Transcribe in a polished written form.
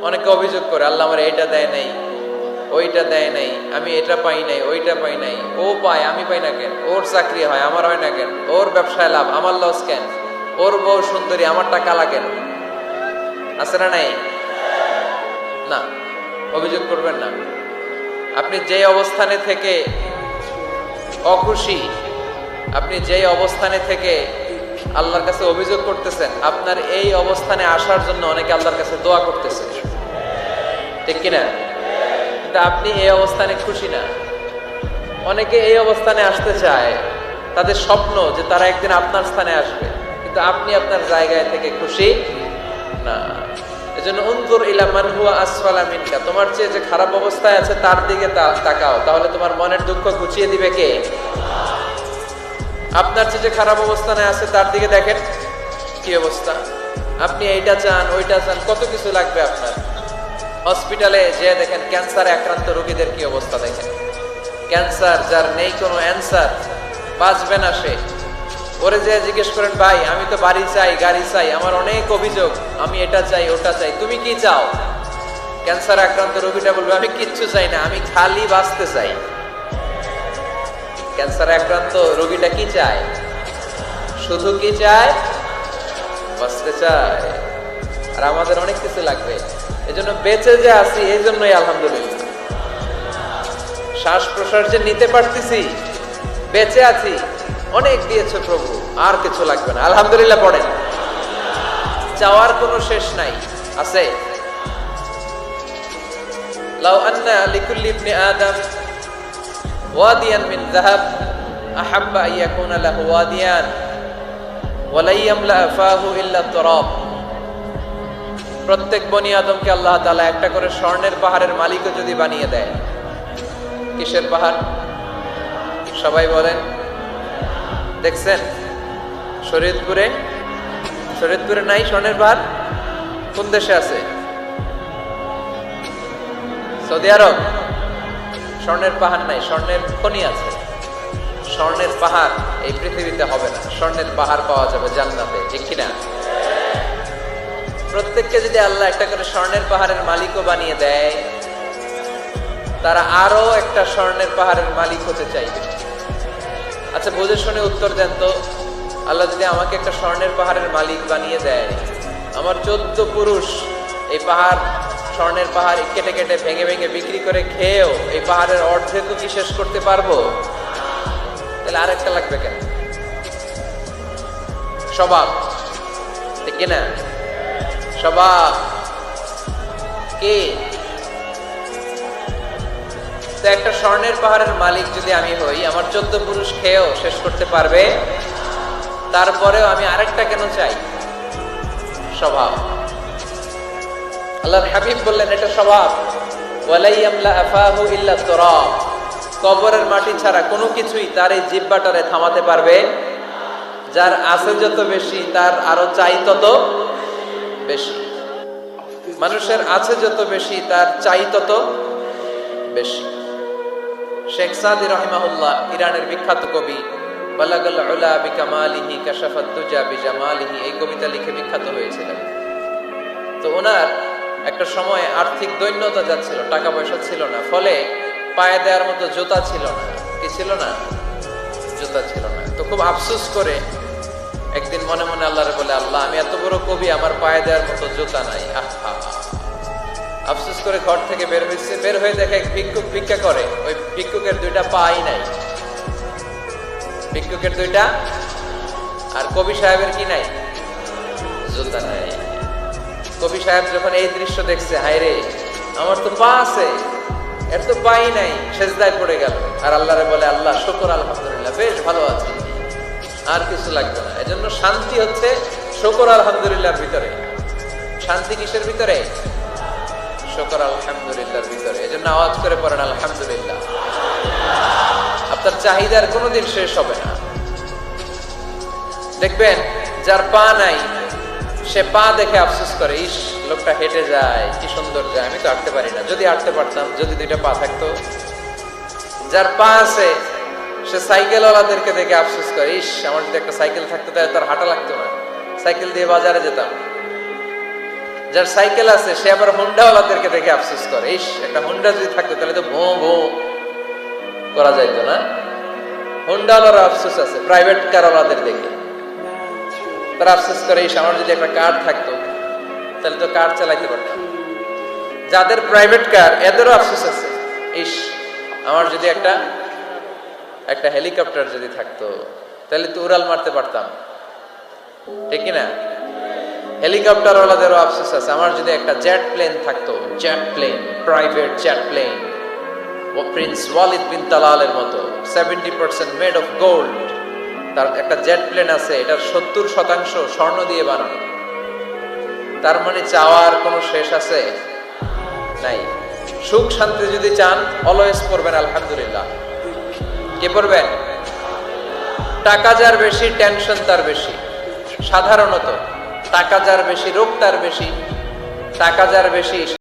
অনেকে অভিযোগ করে আল্লাহ আমার এইটা দেয় নাই, ওইটা দেয় নাই, আমি এটা পাই নাই, ওইটা পাই নাই। ও পায়, আমি পাই না কেন? ওর চাকরি হয়, আমার হয় না কেন? ওর ব্যবসায় লাভ, আমার লস কেন? ওর বউ সুন্দরী, আমারটা কালা কেন? আছে না নাই? না, অভিযোগ করবেন না। আপনি যে অবস্থানে থেকে অখুশি, আপনি যেই অবস্থানে থেকে আল্লাহর কাছে অভিযোগ করতেছেন, আপনার এই অবস্থানে আসার জন্য অনেকে আল্লাহর কাছে দোয়া করতেছে, ঠিক কিনা? কিন্তু আপনি এই অবস্থানে খুশি না। অনেকে এই অবস্থানে আসতে চায়, তাদের স্বপ্ন যে তারা একদিন আপনার স্থানে আসবে, কিন্তু আপনি আপনার জায়গায় থেকে খুশি না। এজন্য উনজুর ইলা মান হুয়া আসফালা মিনকা, তোমার চেয়ে যে খারাপ অবস্থায় আছে তার দিকে তাকাও, তাহলে তোমার মনের দুঃখ ঘুচিয়ে দিবে কে? আপনার চেয়ে যে খারাপ অবস্থানে আছে তার দিকে দেখেন কি অবস্থা। আপনি এইটা চান, ওইটা চান, কত কিছু লাগবে আপনার। হসপিটালে যে দেখেন ক্যান্সারে আক্রান্ত রোগীদের কি অবস্থা দেখেন। ক্যান্সার যার নেই কোনো অ্যান্সার, বাঁচবে না সে। ওরে যে জিজ্ঞেস করেন, ভাই আমি তো বাড়ি চাই, গাড়ি চাই, আমার অনেক অভিযোগ, আমি এটা চাই, ওটা চাই, তুমি কি চাও? ক্যান্সার আক্রান্ত রোগীটা বলবে, আমি কিচ্ছু চাই না, আমি খালি বাঁচতে চাই। ক্যান্সার আক্রান্ত রোগীটা কি চায়? শুধু কি চায়? বাঁচতে চায়। আর আমাদের অনেক কিছু লাগবে। এজন্য বেঁচে যে আছি, এই জন্যই আলহামদুলিল্লাহ। শ্বাস প্রশ্বাস যে নিতে পারতেছি, বেঁচে আছি, অনেক দিয়েছে প্রভু, আর কিছু লাগবে না, আলহামদুলিল্লাহ পড়েন। চাওয়ার কোনো শেষ নাই, আছে? লাউ আন্না লিকুল্লি ইবনি আদম ওয়াদিয়ান মিন যাহাব আহাব্বা আন ইয়াকুনা লাহু ওয়াদিয়ান ওয়া লা ইয়ামলা ফাহু ইল্লা তুরাব। প্রত্যেক বনি আদমকে আল্লাহ তাআলা একটা করে স্বর্ণের পাহাড়ের মালিকও যদি বানিয়ে দেয়। কিসের পাহাড়? সবাই বলেন। দেখছেন শরীয়তপুরে? শরীয়তপুরে নাই স্বর্ণের পাহাড়? কোন দেশে আছে? সৌদি আরব। স্বর্ণের পাহাড় নাই, স্বর্ণের খনি আছে। স্বর্ণের পাহাড় এই পৃথিবীতে হবে না, স্বর্ণের পাহাড় পাওয়া যাবে জান্নাতে, ঠিক কিনা? প্রত্যেককে যদি আল্লাহ একটা করে স্বর্ণের পাহাড়ের মালিকও বানিয়ে দেয়, তারা আরো একটা স্বর্ণের পাহাড়ের মালিক হতে চাইবে। আচ্ছা বুঝে শুনে উত্তর দেন তো, আল্লাহ যদি আমাকে একটা স্বর্ণের পাহাড়ের মালিক বানিয়ে দেয়, আমার 14 পুরুষ এই পাহাড়, স্বর্ণের পাহাড় কেটে কেটে ভেঙে ভেঙে বিক্রি করে খেয়েও এই পাহাড়ের অর্ধেকও কি শেষ করতে পারবো? তাহলে আরেকটা লাগবে কেন? স্বভাব, ঠিক কিনা? স্বভাব কি? তো একটা স্বর্ণের পাহাড়ের মালিক যদি আমি হই, আমার 14 পুরুষ খেয়েও শেষ করতে পারবে, তারপরেও আমি আরেকটা কেন চাই? স্বভাব। আল্লাহর হাবিব বললেন এটা স্বভাব। ওয়ালা ইয়ামলা আফাহু ইল্লা তুরাব। কবরের মাটি ছাড়া কোনো কিছুই তার এই জিহ্বাটারে থামাতে পারবে। যার আছে যত বেশি, তার আরো চাই তত বেশি। মানুষের আছে যত বেশি, তার চাই তত বেশি। শেখ সাদি রাহিমাহুল্লাহ, ইরানের বিখ্যাত কবি, বালাগাল উলা বিকামালিহি কাশাফাত দুজা বিজামালিহি, এই কবিতা লিখে বিখ্যাত হয়েছিলেন। তো ওনার একটা সময় আর্থিক দৈন্যতা যাচ্ছিল, টাকা পয়সা ছিল না, ফলে পায়ে দেওয়ার মতো জুতা ছিল না। কি ছিল না? জুতা ছিল না। তো খুব আফসোস করে একদিন মনে মনে আল্লাহরে বলে, আল্লাহ আমি এত বড় কবি, আমার পায়ে দেওয়ার মতো জুতা নাই। আহা, আফসোস করে ঘর থেকে বের হয়েছে। বের হয়ে দেখে এক ভিক্ষুক ভিক্ষা করে, ওই ভিক্ষুকের 2টা পাই নাই। ভিক্ষুকের 2টা, আর কবি সাহেবের কি নাই? জুতা নাই। কবি সাহেব যখন এই দৃশ্য দেখছে, হায় রে, আমার তো পা আছে, এর তো পাই নাই, সেজদায় পড়ে গেল। আর আল্লাহরে বলে, আল্লাহ শুকর, আলহামদুলিল্লাহ, বেশ ভালো আছি, আর কিছু লাগবে না। এজন্য শান্তি হচ্ছে শুকর আলহামদুলিল্লাহর ভিতরে। শান্তি কিসের ভিতরে? শুকর আলহামদুলিল্লাহর ভিতরে। এজন্য আওয়াজ করে পড়েন আলহামদুলিল্লাহ। আপনার চাহিদার কোনোদিন শেষ হবে না। দেখবেন যার পা নাই, সে পা দেখে আফসোস করে, ইস লোকটা হেঁটে যায়, কি সুন্দর যায়, আমি তো হাঁটতে পারি না, যদি হাঁটতে পারতাম, যদি 2টা পা থাকতো। যার পা আছে, সে সাইকেলওয়ালাদেরকে দেখে আফসোস করে, ইস আমার যদি একটা সাইকেল থাকতো তাহলে তার হাঁটা লাগতো না, সাইকেল দিয়ে বাজারে যেতাম। যার সাইকেল আছে সে আবার হুন্ডাওয়ালাদেরকে দেখে আফসোস করে, ইস একটা হুন্ডা যদি থাকতো তাহলে তো ভো ভো করা যাইতো না। হুন্ডাওয়ালার আফসোস আছে প্রাইভেট কারওয়ালাদের দেখে, তারা আফসোস করে ইস আমার যদি একটা কার থাকতো তাহলে তো কার চালাইতে পারতাম। যাদের প্রাইভেট কার এদেরও আফসোস আছে, ইস আমার যদি একটা হেলিকপ্টার যদি থাকতো তাহলে তো উড়াল মারতে পারতাম, ঠিক না? হেলিকপ্টার ওয়ালাদেরও আফসোস আছে, আমার যদি একটা জেট প্লেন থাকতো, jet plane, private jet plane, ও প্রিন্স ওয়ালিদ বিন তালালের মতো 70% মেড অফ গোল্ড, তার একটা জেট প্লেন আছে, এটার 70% স্বর্ণ দিয়ে বানানো। তার মানে চাওয়ার কোনো শেষ আছে নাই। সুখ শান্তি যদি চান অলওয়েজ পড়বেন আলহামদুলিল্লাহ। কে পড়বেন? টাকা যার বেশি টেনশন তার বেশি। সাধারণত টাকা যার বেশি রোগ তার বেশি, টাকা যার বেশি